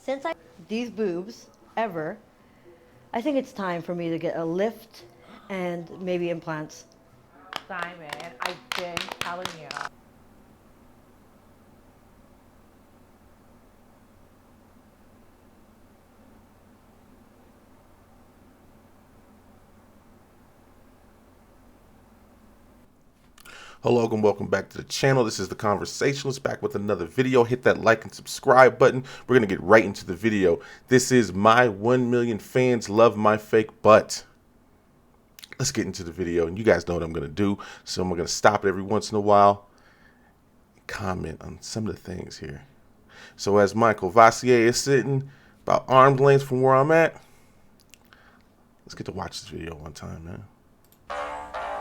Since I these boobs ever, I think it's time for me to get a lift and maybe implants. Simon, I've been telling you. Hello and welcome back to the channel. This is The Conversationalist back with another video. Hit that like and subscribe button. We're going to get right into the video. This is my 1 million fans love my fake butt. Let's get into the video, and you guys know what I'm going to do. So I'm going to stop every once in a while and comment on some of the things here. So as Michael Vassier is sitting about arm's length from where I'm at, let's get to watch this video one time, man.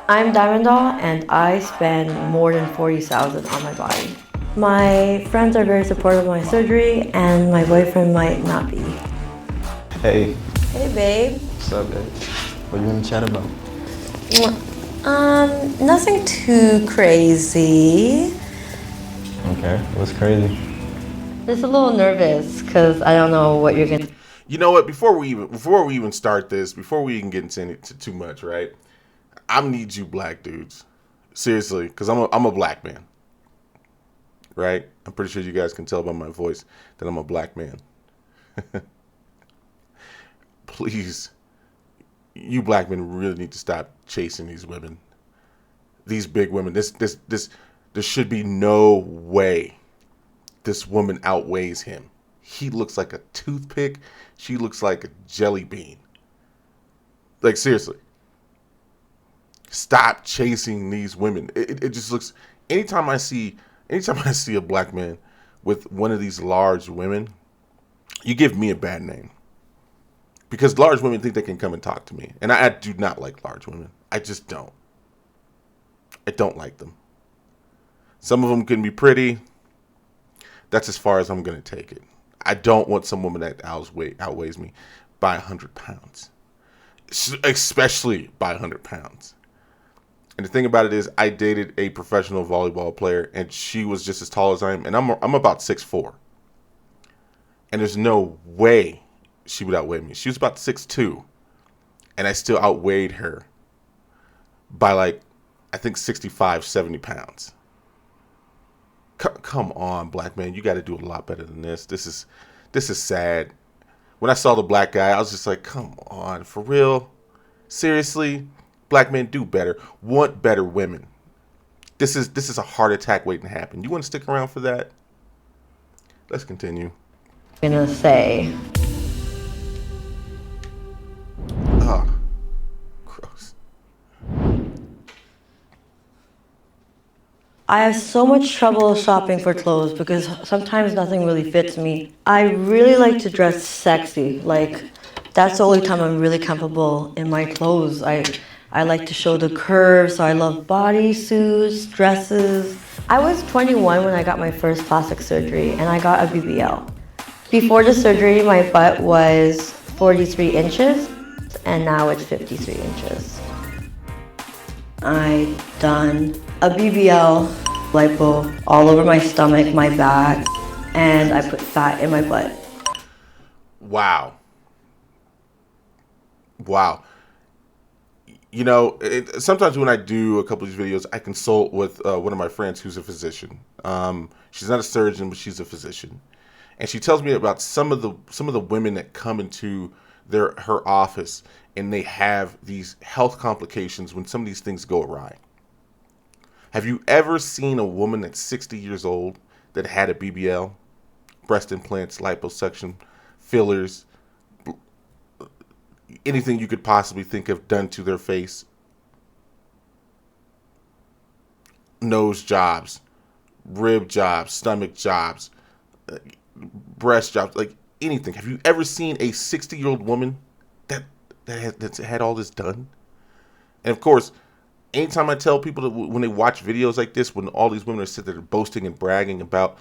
I'm Diamond Doll, and I spend more than 40,000 on my body. My friends are very supportive of my surgery, and my boyfriend might not be. Hey. Hey, babe. What's up, babe? What are you gonna chat about? Nothing too crazy. Okay, what's crazy? Just a little nervous because I don't know what you're gonna. You know what? Before we even start this, before we even get into too much, right? I need you black dudes, seriously, because I'm a black man, right? I'm pretty sure you guys can tell by my voice that I'm a black man. Please, you black men really need to stop chasing these women, these big women. There should be no way this woman outweighs him. He looks like a toothpick. She looks like a jelly bean. Like, seriously. Stop chasing these women. It just looks, anytime I see a black man with one of these large women, you give me a bad name. Because large women think they can come and talk to me. And I do not like large women. I just don't. I don't like them. Some of them can be pretty. That's as far as I'm going to take it. I don't want some woman that outweighs me by 100 pounds. Especially by 100 pounds. And the thing about it is, I dated a professional volleyball player, and she was just as tall as I am, and I'm about 6'4". And there's no way she would outweigh me. She was about 6'2", and I still outweighed her by, like, I think 65, 70 pounds. Come on, black man, you got to do a lot better than this. This is sad. When I saw the black guy, I was just like, come on, for real? Seriously? Black men, do better. Want better women. This is a heart attack waiting to happen. You want to stick around for that? Let's continue. I'm gonna say. Ah, gross. I have so much trouble shopping for clothes because sometimes nothing really fits me. I really like to dress sexy. Like, that's the only time I'm really comfortable in my clothes. I like to show the curves, so I love bodysuits, dresses. I was 21 when I got my first plastic surgery, and I got a BBL. Before the surgery, my butt was 43 inches, and now it's 53 inches. I done a BBL, lipo, all over my stomach, my back, and I put fat in my butt. Wow. Wow. You know, sometimes when I do a couple of these videos, I consult with one of my friends who's a physician. She's not a surgeon, but she's a physician, and she tells me about some of the women that come into her office, and they have these health complications when some of these things go awry. Have you ever seen a woman that's 60 years old that had a BBL, breast implants, liposuction, fillers, anything you could possibly think of done to their face? Nose jobs, rib jobs, stomach jobs, breast jobs, like anything. Have you ever seen a 60-year-old woman that's had all this done? And of course, anytime I tell people that when they watch videos like this, when all these women are sitting there boasting and bragging about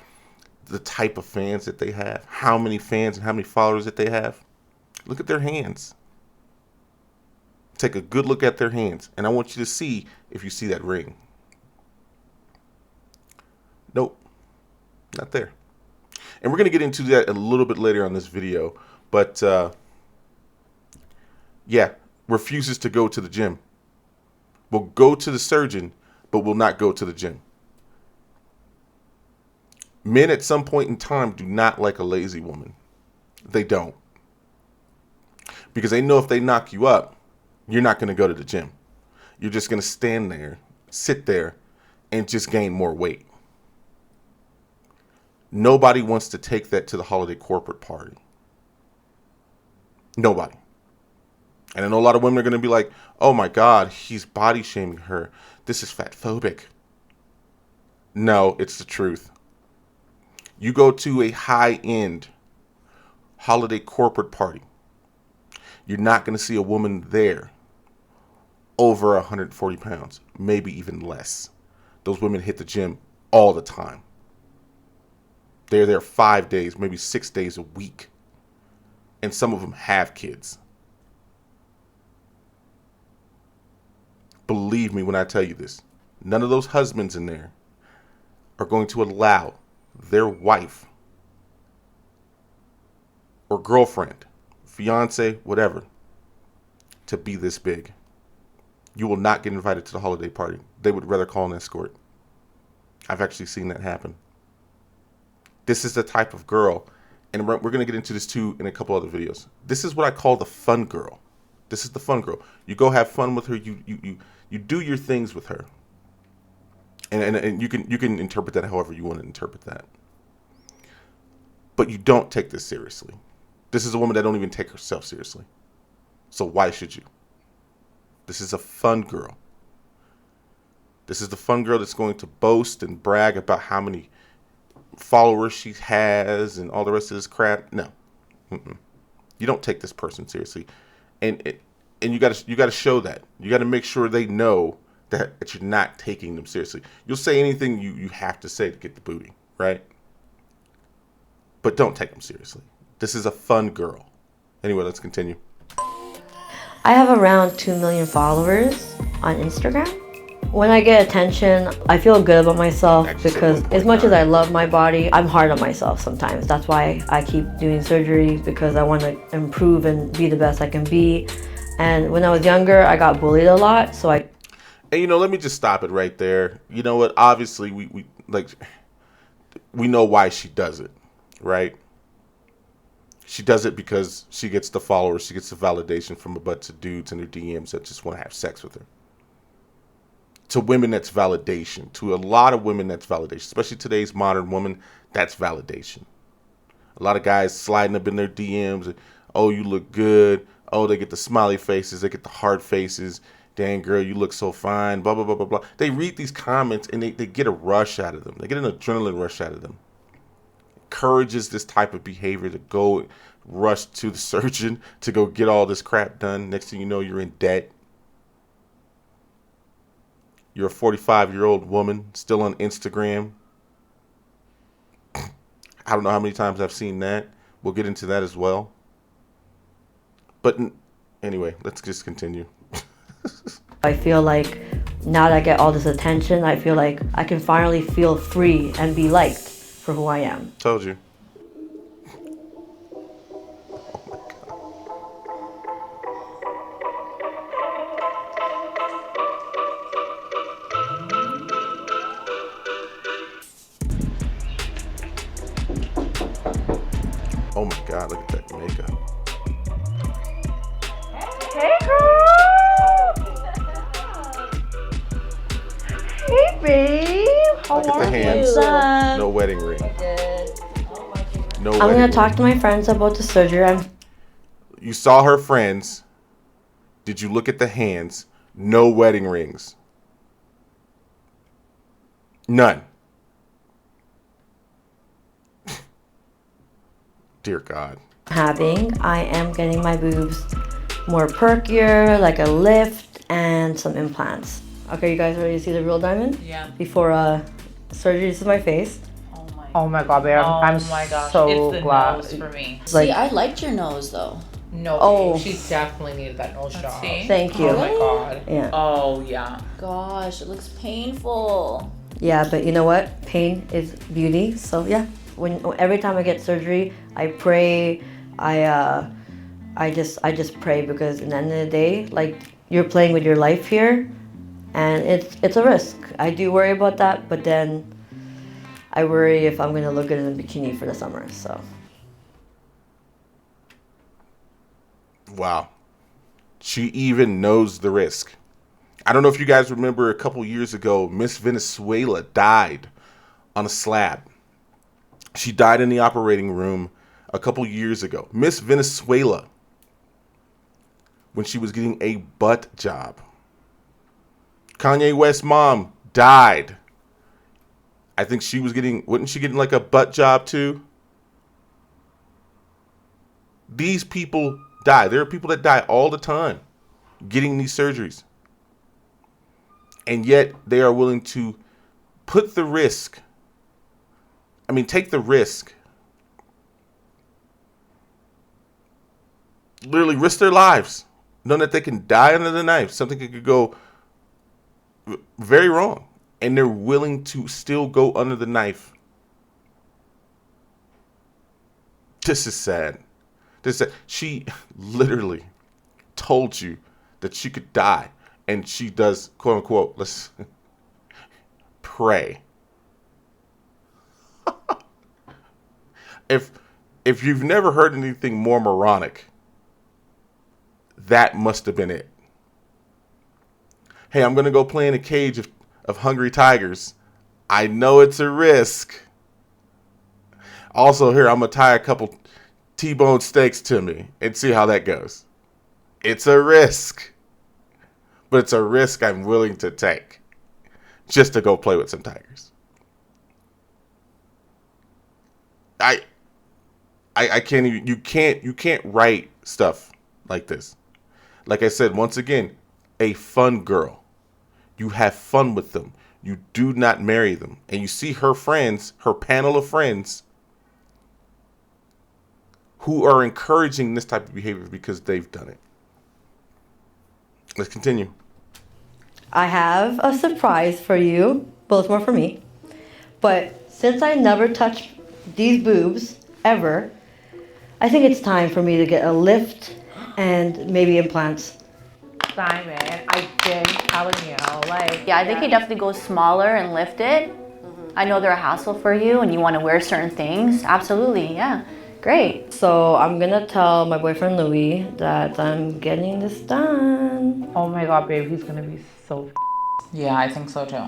the type of fans that they have, how many fans and how many followers that they have, look at their hands. Take a good look at their hands, and I want you to see if you see that ring. Nope, not there. And we're going to get into that a little bit later on this video. But, yeah, refuses to go to the gym. Will go to the surgeon, but will not go to the gym. Men at some point in time do not like a lazy woman. They don't. Because they know if they knock you up, you're not going to go to the gym. You're just going to stand there, sit there, and just gain more weight. Nobody wants to take that to the holiday corporate party. Nobody. And I know a lot of women are going to be like, oh my God, he's body shaming her. This is fat phobic. No, it's the truth. You go to a high-end holiday corporate party. You're not going to see a woman there over 140 pounds, maybe even less. Those women hit the gym all the time. They're there 5 days, maybe 6 days a week. And some of them have kids. Believe me when I tell you this. None of those husbands in there are going to allow their wife or girlfriend, fiance, whatever, to be this big. You will not get invited to the holiday party. They would rather call an escort. I've actually seen that happen. This is the type of girl, and we're going to get into this too in a couple other videos. This is what I call the fun girl. This is the fun girl. You go have fun with her. You do your things with her. And you can interpret that however you want to interpret that. But you don't take this seriously. This is a woman that don't even take herself seriously. So why should you? This is a fun girl. This is the fun girl that's going to boast and brag about how many followers she has and all the rest of this crap. No. You don't take this person seriously. And you got to show that. You got to make sure they know that you're not taking them seriously. You'll say anything you have to say to get the booty, right? But don't take them seriously. This is a fun girl. Anyway, let's continue. I have around 2 million followers on Instagram. When I get attention, I feel good about myself because as much as I love my body, I'm hard on myself sometimes. That's why I keep doing surgeries, because I want to improve and be the best I can be. And when I was younger, I got bullied a lot, so I... And let me just stop it right there. You know what? Obviously, we know why she does it, right? She does it because she gets the followers, she gets the validation from a bunch of dudes in her DMs that just want to have sex with her. To women, that's validation. To a lot of women, that's validation. Especially today's modern woman, that's validation. A lot of guys sliding up in their DMs. Oh, you look good. Oh, they get the smiley faces. They get the heart faces. Dang, girl, you look so fine. Blah, blah, blah, blah, blah. They read these comments and they get a rush out of them. They get an adrenaline rush out of them. Encourages this type of behavior to go rush to the surgeon to go get all this crap done. Next thing you know, you're in debt. You're a 45-year-old woman still on Instagram. I don't know how many times I've seen that. We'll get into that as well. But anyway, let's just continue. I feel like now that I get all this attention, I feel like I can finally feel free and be liked for who I am. Told you. Oh my God, look at that makeup. Hey, girl. Hey, babe. How Look at are the hands. What's No wedding ring. No I'm wedding gonna ring. talk to my friends about the surgery. You saw her friends. Did you look at the hands? No wedding rings. None. Dear God. I am getting my boobs more perkier, like a lift and some implants. Okay, you guys ready to see the real diamond? Yeah. Before surgery, this is my face. Oh my God, babe. I'm my gosh. so it's the glad. nose for me. Like, See, I liked your nose though. No, Oh. she definitely needed that nose job. see. thank you. Oh my God. Yeah. Oh yeah. Gosh, it looks painful. Yeah, but you know what? Pain is beauty, so yeah. Every time I get surgery, I pray. I just pray because at the end of the day, like you're playing with your life here, and it's a risk. I do worry about that, but then I worry if I'm gonna look good in a bikini for the summer. So. Wow. She even knows the risk. I don't know if you guys remember a couple years ago, Miss Venezuela died on a slab. She died in the operating room a couple years ago. Miss Venezuela, when she was getting a butt job. Kanye West's mom died. I think wasn't she getting like a butt job too? These people die. There are people that die all the time getting these surgeries. And yet they are willing to put the risk. I mean, take the risk. Literally risk their lives. Knowing that they can die under the knife. Something could go very wrong. And they're willing to still go under the knife. This is sad. She literally told you that she could die. And she does, quote unquote, let's pray. If you've never heard anything more moronic, that must have been it. Hey, I'm going to go play in a cage of hungry tigers. I know it's a risk. Also, here, I'm going to tie a couple T-bone steaks to me and see how that goes. It's a risk. But it's a risk I'm willing to take just to go play with some tigers. I can't even, you can't write stuff like this. Like I said, once again, a fun girl. You have fun with them. You do not marry them. And you see her friends, her panel of friends, who are encouraging this type of behavior because they've done it. Let's continue. I have a surprise for you. Well, it's more for me. But since I never touched these boobs, ever, I think it's time for me to get a lift and maybe implants. Simon, I've been telling you, like. Yeah, I think you definitely go smaller and lift it. I know they're a hassle for you and you want to wear certain things. Absolutely, yeah. Great. So I'm gonna tell my boyfriend Louis that I'm getting this done. Oh my God, babe, he's gonna be so. Yeah, I think so too.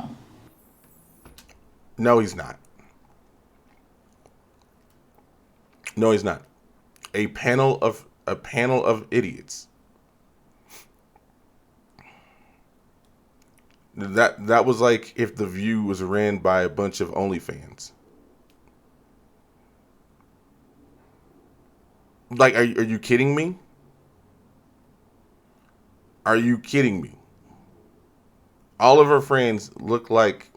No, he's not. No, he's not. A panel of idiots. That was like if The View was ran by a bunch of OnlyFans. Like, are you kidding me? Are you kidding me? All of her friends look like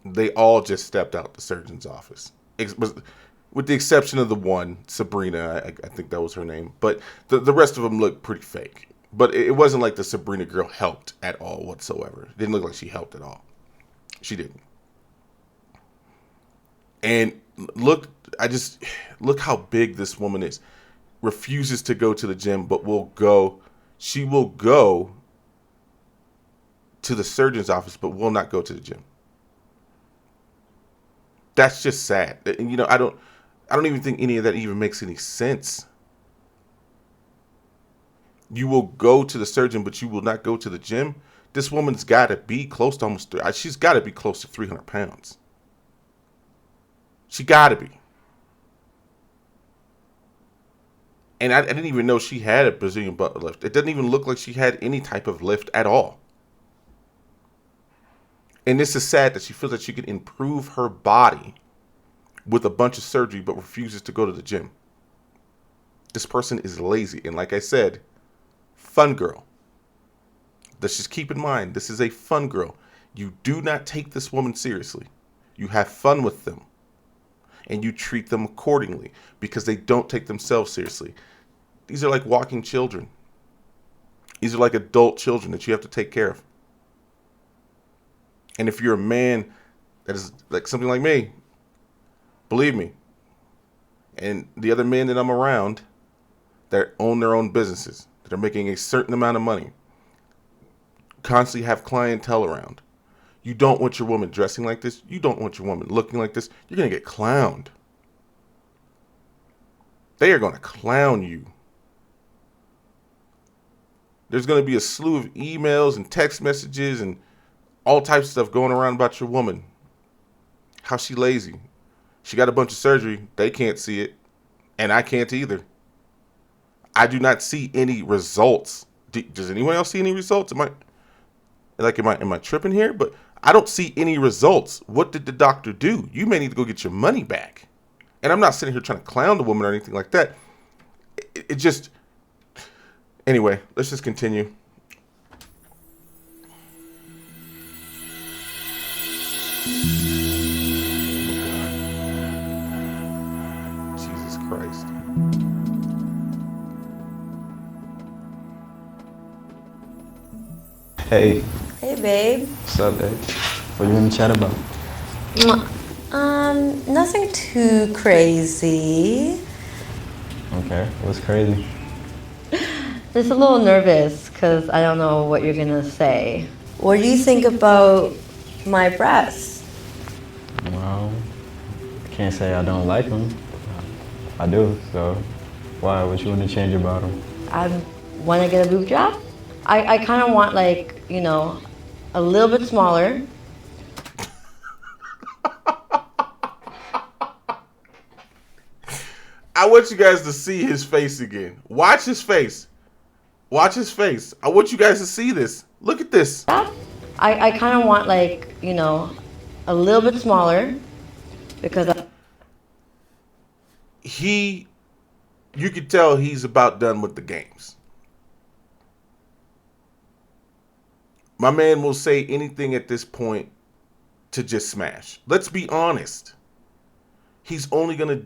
they all just stepped out the surgeon's office. With the exception of the one, Sabrina, I think that was her name. But the rest of them look pretty fake. But it wasn't like the Sabrina girl helped at all whatsoever. It didn't look like she helped at all. She didn't. And look how big this woman is. Refuses to go to the gym, but she will go to the surgeon's office, but will not go to the gym. That's just sad. And you know, I don't even think any of that even makes any sense. You will go to the surgeon, but you will not go to the gym. This woman's got to be close to she's got to be close to 300 pounds. She got to be. And I didn't even know she had a Brazilian butt lift. It doesn't even look like she had any type of lift at all. And this is sad that she feels that she can improve her body with a bunch of surgery, but refuses to go to the gym. This person is lazy. And like I said, fun girl. Let's just keep in mind, this is a fun girl. You do not take this woman seriously. You have fun with them. And you treat them accordingly because they don't take themselves seriously. These are like walking children. These are like adult children that you have to take care of. And if you're a man that is like something like me, Believe me. And the other men that I'm around that own their own businesses, that are making a certain amount of money, constantly have clientele around. You don't want your woman dressing like this. You don't want your woman looking like this. You're going to get clowned. They are going to clown you. There's going to be a slew of emails and text messages and all types of stuff going around about your woman. How she lazy. She got a bunch of surgery. They can't see it. And I can't either. I do not see any results. Does anyone else see any results? Am I tripping here? But I don't see any results. What did the doctor do? You may need to go get your money back. And I'm not sitting here trying to clown the woman or anything like that. It just... Anyway, let's just continue. Jesus Christ. Hey, Hey, babe. what's up, babe? What you want to chat about? Nothing too crazy. Okay, what's crazy? Just a little nervous because I don't know what you're gonna say. What do you think about my breasts? Well, I can't say I don't like them. I do, so why? What you want to change about them? I want to get a boob job. I kind of want, like, a little bit smaller. I want you guys to see his face again. Watch his face. Watch his face. I want you guys to see this. Look at this. I kind of want, like, a little bit smaller because you could tell he's about done with the games. My man will say anything at this point to just smash. Let's be honest. He's only gonna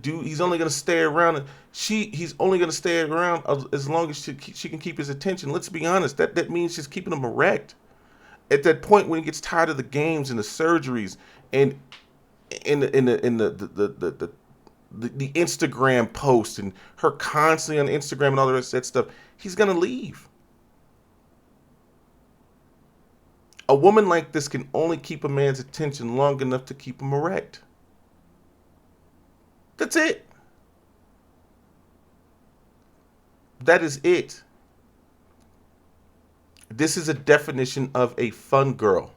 stay around. He's only gonna stay around as long as she can keep his attention. Let's be honest. That means she's keeping him erect. At that point when he gets tired of the games and the surgeries and in the Instagram posts and her constantly on Instagram and all the rest of that stuff, he's gonna leave. A woman like this can only keep a man's attention long enough to keep him erect. That's it. That is it. This is a definition of a fun girl.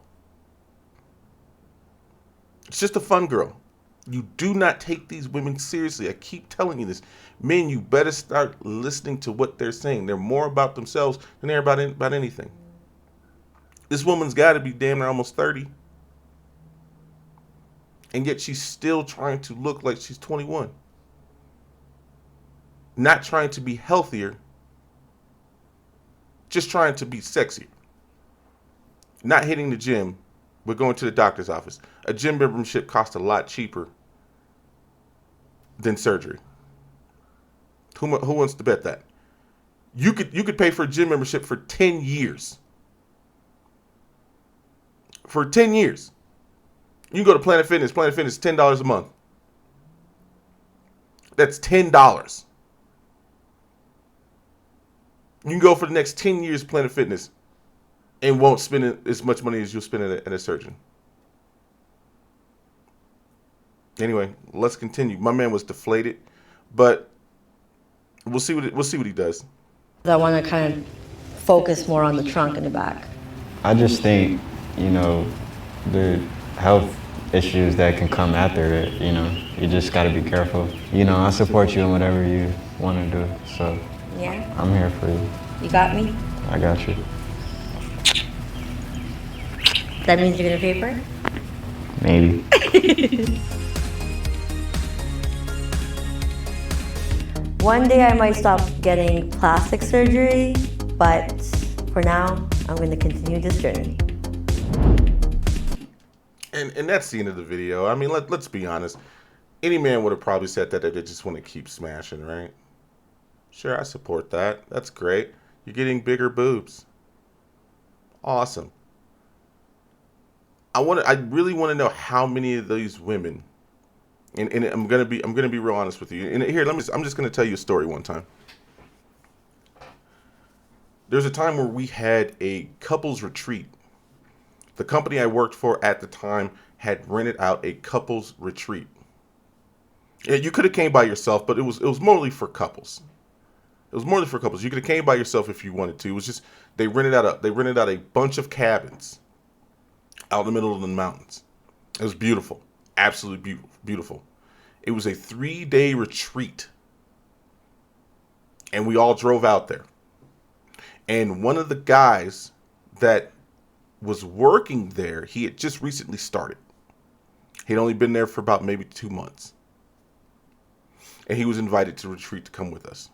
It's just a fun girl. You do not take these women seriously. I keep telling you this. Men, you better start listening to what they're saying. They're more about themselves than they're about anything. This woman's got to be damn near almost 30. And yet she's still trying to look like she's 21. Not trying to be healthier. Just trying to be sexier. Not hitting the gym, but going to the doctor's office. A gym membership costs a lot cheaper than surgery. Who wants to bet that? You could pay for a gym membership for 10 years. For 10 years. You can go to Planet Fitness. Planet Fitness is $10 a month. That's $10. You can go for the next 10 years Planet Fitness and won't spend as much money as you'll spend at a surgeon. Anyway, let's continue. My man was deflated, but we'll see what he does. I want to kind of focus more on the trunk and the back. I just think, the health issues that can come after it, you just got to be careful. I support you in whatever you want to do, so Yeah? I'm here for you. You got me? I got you. That means you're going to pay for it? Maybe. One day I might stop getting plastic surgery, but for now, I'm going to continue this journey. And that's the end of the video. I mean, let's be honest. Any man would have probably said that they just want to keep smashing, right? Sure, I support that. That's great. You're getting bigger boobs. Awesome. I really want to know how many of these women And I'm gonna be real honest with you. And here, I'm just gonna tell you a story one time. There's a time where we had a couples retreat. The company I worked for at the time had rented out a couples retreat. Yeah, you could have came by yourself, but it was mostly for couples. It was mostly for couples. You could have came by yourself if you wanted to. It was just they rented out a bunch of cabins out in the middle of the mountains. It was beautiful, absolutely beautiful. It was a 3-day retreat, and we all drove out there. And one of the guys that was working there, he had just recently started. He'd only been there for about maybe 2 months. And he was invited to retreat to come with us.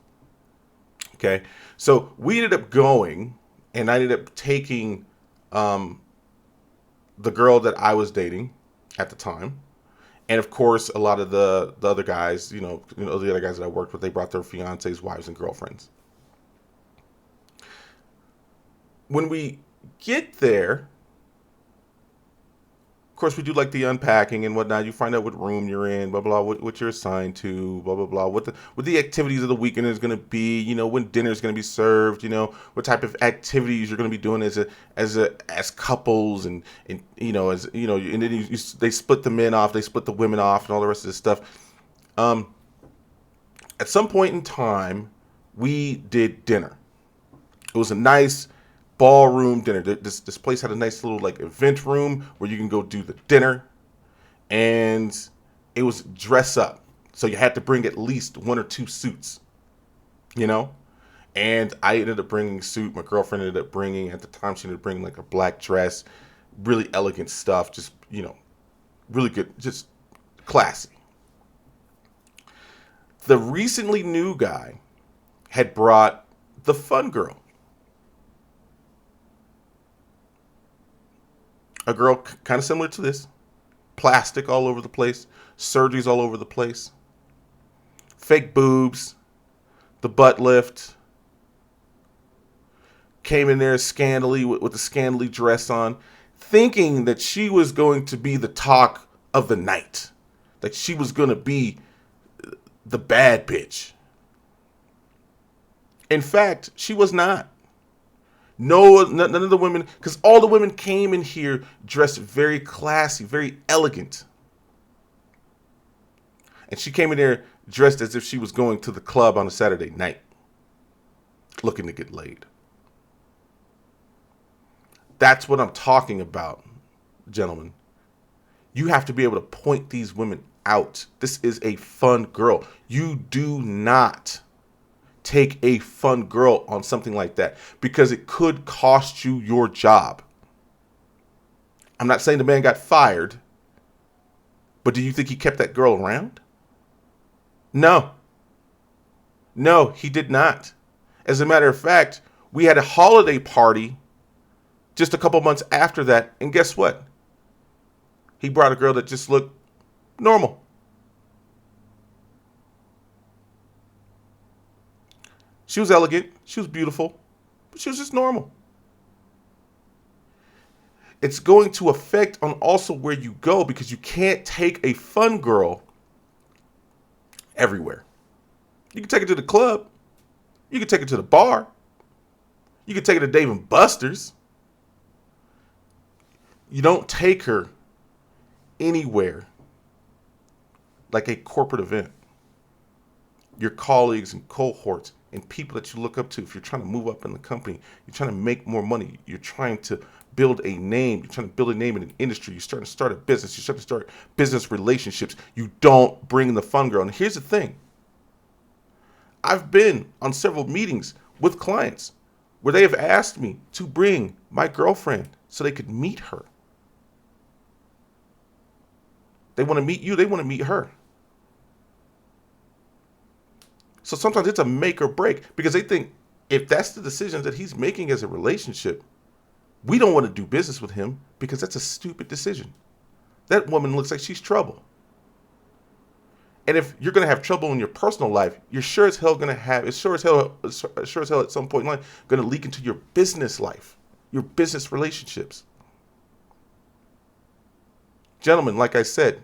Okay. So we ended up going, and I ended up taking the girl that I was dating at the time. And of course, a lot of the other guys, the other guys that I worked with, they brought their fiancés, wives, and girlfriends. When we get there, of course, we do like the unpacking and whatnot. You find out what room you're in, blah blah, what you're assigned to, blah blah blah. What the activities of the weekend is going to be. When dinner is going to be served. What type of activities you're going to be doing as couples, and and then they split the men off, they split the women off, and all the rest of this stuff. At some point in time, we did dinner. It was a nice ballroom dinner. This place had a nice little event room where you can go do the dinner, and it was dress up. So you had to bring at least 1 or 2 suits, And I ended up bringing a suit. My girlfriend ended up bringing, at the time, she ended up bringing a black dress, really elegant stuff, just really good, just classy. The recently new guy had brought the fun girl. A girl kind of similar to this. Plastic all over the place. Surgeries all over the place. Fake boobs. The butt lift. Came in there scandally with the scandally dress on. Thinking that she was going to be the talk of the night. That she was going to be the bad bitch. In fact, she was not. No, none of the women, because all the women came in here dressed very classy, very elegant. And she came in there dressed as if she was going to the club on a Saturday night, looking to get laid. That's what I'm talking about, gentlemen. You have to be able to point these women out. This is a fun girl. You do not take a fun girl on something like that, because it could cost you your job. I'm not saying the man got fired, but do you think he kept that girl around? No, he did not. As a matter of fact, we had a holiday party just a couple months after that, and guess what? He brought a girl that just looked normal. She was elegant, she was beautiful, but she was just normal. It's going to affect on also where you go, because you can't take a fun girl everywhere. You can take her to the club. You can take her to the bar. You can take her to Dave & Buster's. You don't take her anywhere like a corporate event. Your colleagues and cohorts and people that you look up to, if you're trying to move up in the company, you're trying to make more money, you're trying to build a name, you're trying to build a name in an industry, you're starting to start a business, you're starting to start business relationships, you don't bring the fun girl. And here's the thing. I've been on several meetings with clients where they have asked me to bring my girlfriend so they could meet her. They want to meet you, they want to meet her. So sometimes it's a make or break, because they think if that's the decisions that he's making as a relationship, we don't want to do business with him because that's a stupid decision. That woman looks like she's trouble. And if you're going to have trouble in your personal life, you're sure as hell going to have, it's sure as hell at some point in line, going to leak into your business life, your business relationships. Gentlemen, like I said,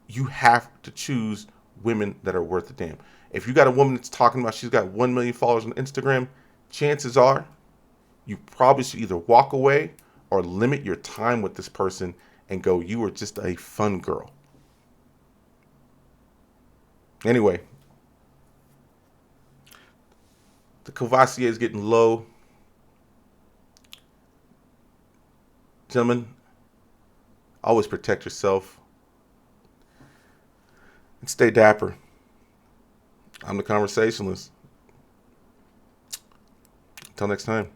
you have to choose women that are worth a damn. If you got a woman that's talking about she's got 1 million followers on Instagram, chances are you probably should either walk away or limit your time with this person and go, you are just a fun girl. Anyway, the Courvoisier is getting low. Gentlemen, always protect yourself and stay dapper. I'm the conversationalist. Until next time.